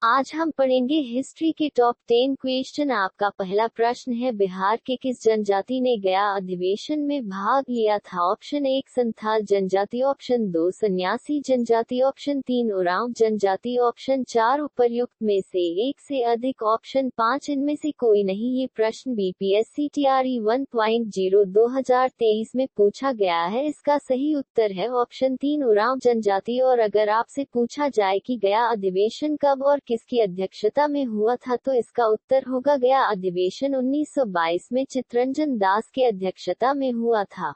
आज हम पढ़ेंगे हिस्ट्री के टॉप 10 क्वेश्चन। आपका पहला प्रश्न है, बिहार के किस जनजाति ने गया अधिवेशन में भाग लिया था? ऑप्शन 1 संथाल जनजाति, ऑप्शन 2 सन्यासी जनजाति, ऑप्शन 3 उरांव जनजाति, ऑप्शन 4 उपर्युक्त में से एक से अधिक, ऑप्शन 5 इनमें से कोई नहीं। ये प्रश्न बीपीएससी टीआरई 1.0 2023 में पूछा गया है। इसका सही उत्तर है ऑप्शन 3 उरांव जनजाति। और अगर आपसे पूछा जाए कि गया अधिवेशन कब और किसकी अध्यक्षता में हुआ था, तो इसका उत्तर होगा गया अधिवेशन 1922 में चित्तरंजन दास के अध्यक्षता में हुआ था।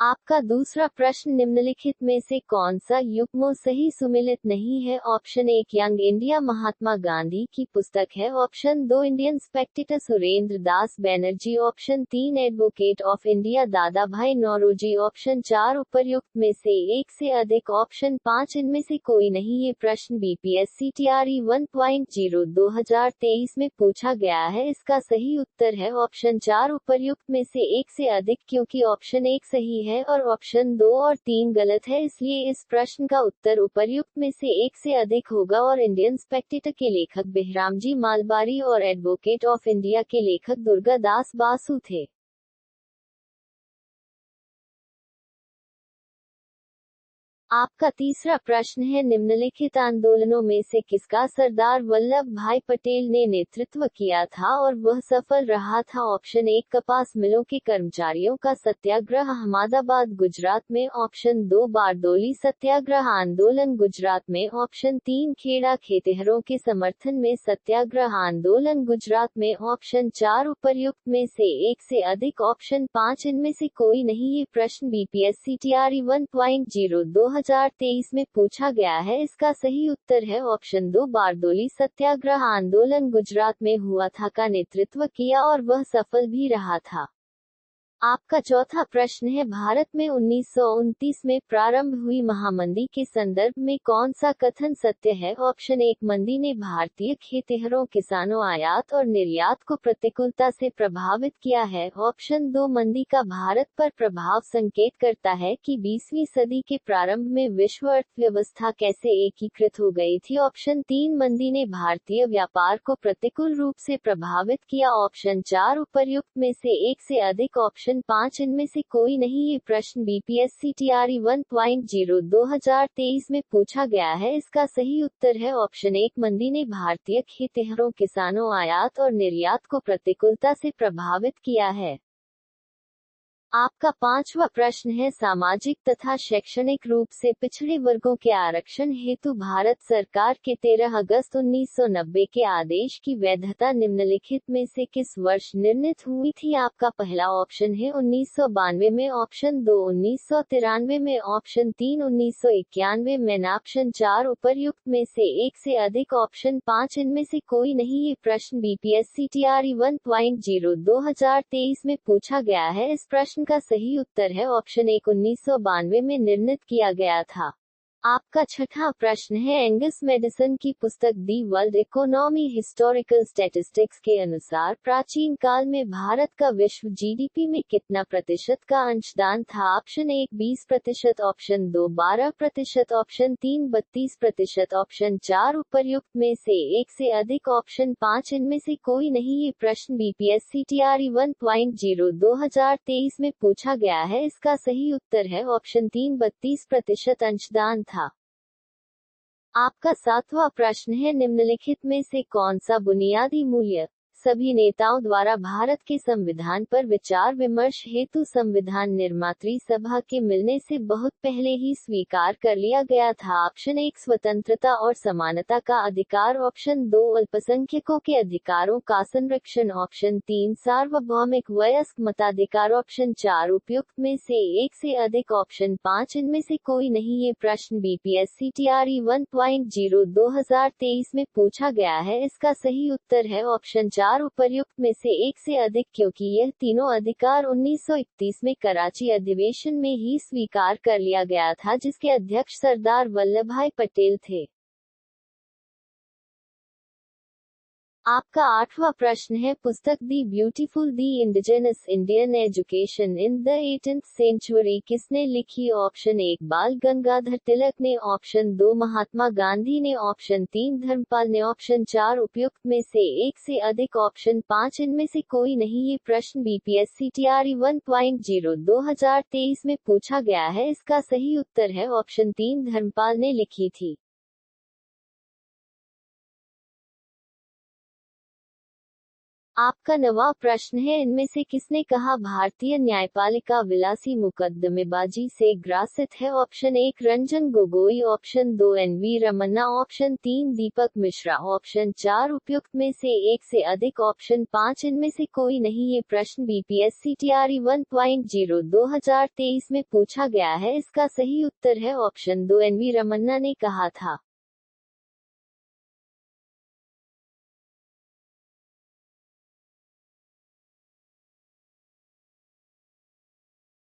आपका दूसरा प्रश्न, निम्नलिखित में से कौन सा युग्म सही सुमेलित नहीं है? Option 1 young India Mahatma Gandhi की पुस्तक है, option 2 Indian Spectator Surendra Das Banerjee, option 3 advocate of India दादा भाई नौरोजी, ऑप्शन 4 उपर्युक्त में से एक से अधिक, ऑप्शन 5 इनमें से कोई नहीं। ये प्रश्न बीपीएससी टीआरई 1.0 2023 में पूछा गया है। इसका सही उत्तर है ऑप्शन 4 उपर्युक्त में से एक से अधिक, क्योंकि ऑप्शन 1 सही है और ऑप्शन 2 और 3 गलत है, इसलिए इस प्रश्न का उत्तर उपर्युक्त में से एक से अधिक होगा। और इंडियन स्पेक्टेटर के लेखक बेहरामजी मालबारी और एडवोकेट ऑफ इंडिया के लेखक दुर्गा दास बासु थे। आपका तीसरा प्रश्न है, निम्नलिखित आंदोलनों में से किसका सरदार वल्लभ भाई पटेल ने नेतृत्व किया था और वह सफल रहा था? ऑप्शन 1 कपास मिलों के कर्मचारियों का सत्याग्रह अहमदाबाद गुजरात में, ऑप्शन 2 बारदोली सत्याग्रह आंदोलन गुजरात में, ऑप्शन 3 खेड़ा खेतिहरों के समर्थन में सत्याग्रह आंदोलन गुजरात में, ऑप्शन 4 उपर्युक्त में से एक से अधिक, ऑप्शन 5 इनमें से कोई नहीं। ये प्रश्न बीपीएससी टीआरई 1.0 2023 में पूछा गया है। इसका सही उत्तर है ऑप्शन 2 बारदोली सत्याग्रह आंदोलन गुजरात में हुआ था का नेतृत्व किया और वह सफल भी रहा था। आपका चौथा प्रश्न है, भारत में 1929 में प्रारंभ हुई महामंदी के संदर्भ में कौन सा कथन सत्य है? ऑप्शन 1 मंदी ने भारतीय खेतिहरों किसानों आयात और निर्यात को प्रतिकूलता से प्रभावित किया है, ऑप्शन 2 मंदी का भारत पर प्रभाव संकेत करता है कि 20वीं सदी के प्रारंभ में विश्व अर्थव्यवस्था कैसे एकीकृत हो गई थी, ऑप्शन 3 मंदी ने भारतीय व्यापार को प्रतिकूल रूप से प्रभावित किया, ऑप्शन 4 उपर्युक्त में से एक से अधिक, ऑप्शन 5 इनमें से कोई नहीं। ये प्रश्न बीपीएससी टीआरई 1.0 2023 में पूछा गया है। इसका सही उत्तर है ऑप्शन 1 मंदी ने भारतीय खेतिहरों किसानों आयात और निर्यात को प्रतिकूलता से प्रभावित किया है। आपका पांचवा प्रश्न है, सामाजिक तथा शैक्षणिक रूप से पिछड़े वर्गों के आरक्षण हेतु भारत सरकार के 13 अगस्त 1990 के आदेश की वैधता निम्नलिखित में से किस वर्ष निर्णीत हुई थी? आपका पहला ऑप्शन है 1992 में, ऑप्शन 2 1993 में, ऑप्शन 3 1991 में, ऑप्शन 4 उपर्युक्त में से एक से अधिक, ऑप्शन 5 इनमें से कोई नहीं। ये प्रश्न बीपीएससी टीआरई 1.0 2023 में पूछा गया है। इस प्रश्न का सही उत्तर है ऑप्शन 1 1992 में निर्णीत किया गया था। आपका छठा प्रश्न है, एंगस मेडिसन की पुस्तक the world economy historical statistics के अनुसार प्राचीन काल में भारत का विश्व जीडीपी में कितना प्रतिशत का अंशदान था? ऑप्शन 1 20%, ऑप्शन 2 12%, ऑप्शन 3 32%, ऑप्शन 4 उपर्युक्त में से एक से अधिक, ऑप्शन 5 इनमें से कोई नहीं। ये प्रश्न बीपीएससी टीआरई 1.0 2023 में पूछा गया है। इसका सही उत्तर है ऑप्शन 3 32% अंशदान था। आपका सातवां प्रश्न है, निम्नलिखित में से कौन सा बुनियादी मूल्य सभी नेताओं द्वारा भारत के संविधान पर विचार विमर्श हेतु संविधान निर्मात्री सभा के मिलने से बहुत पहले ही स्वीकार कर लिया गया था? ऑप्शन 1 स्वतंत्रता और समानता का अधिकार, ऑप्शन 2 अल्पसंख्यकों के अधिकारों का संरक्षण, ऑप्शन 3 सार्वभौमिक वयस्क मताधिकार, ऑप्शन 4 उपयुक्त में से एक से अधिक, ऑप्शन 5 इनमें से कोई नहीं। ये प्रश्न बीपीएससी टीआरई 1.0 2023 में पूछा गया है। इसका सही उत्तर है ऑप्शन 4 उपर्युक्त में से एक से अधिक, क्योंकि यह तीनों अधिकार 1931 में कराची अधिवेशन में ही स्वीकार कर लिया गया था, जिसके अध्यक्ष सरदार वल्लभ भाई पटेल थे। आपका 8वां प्रश्न है, पुस्तक the beautiful the indigenous Indian education in the 18th century किसने लिखी? ऑप्शन 1 बाल गंगाधर तिलक ने, ऑप्शन 2 महात्मा गांधी ने, ऑप्शन 3 धर्मपाल ने, ऑप्शन 4 उपयुक्त में से एक से अधिक, ऑप्शन 5 इनमें से कोई नहीं। ये प्रश्न बीपीएससी टीआरई 1.0 2023 में पूछा गया है। इसका सही उत्तर है ऑप्शन 3 धर्मपाल ने लिखी थी। आपका 9वां प्रश्न है, इनमें से किसने कहा भारतीय न्यायपालिका विलासी मुकदमेबाजी से ग्रासित है? Option 1 Ranjan Gogoi, option 2 NV Ramana, option 3 Deepak Mishra, option 4 उपयुक्त में से एक से अधिक, ऑप्शन 5 इनमें से कोई नहीं। ये प्रश्न बीपीएससी टीआरई 1.0 2023 में पूछा गया है। इसका सही उत्तर है ऑप्शन 2 एनवी रमन्ना ने कहा था।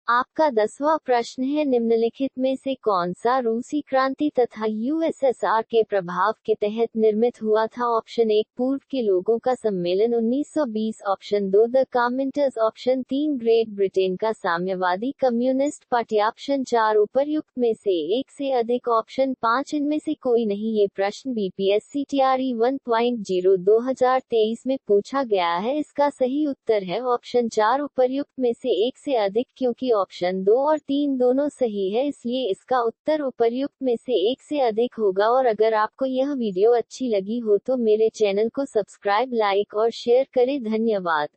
आपका 10वां प्रश्न है, निम्नलिखित में से कौन सा रूसी क्रांति तथा यूएसएसआर के प्रभाव के तहत निर्मित हुआ था? ऑप्शन 1 पूर्व के लोगों का सम्मेलन 1920, option 2 the commenters, option 3 great Britain का साम्यवादी कम्युनिस्ट पार्टी, ऑप्शन 4 उपर्युक्त में से एक से अधिक, ऑप्शन 5 इनमें से कोई नहीं। ये प्रश्न बीपीएससी टीआरई 1.0 2023 में पूछा गया है। इसका सही उत्तर है ऑप्शन 4 उपर्युक्त में से एक से अधिक, क्योंकि ऑप्शन 2 और 3 दोनों सही है, इसलिए इसका उत्तर उपर्युक्त में से एक से अधिक होगा। और अगर आपको यह वीडियो अच्छी लगी हो तो मेरे चैनल को सब्सक्राइब, लाइक और शेयर करें। धन्यवाद।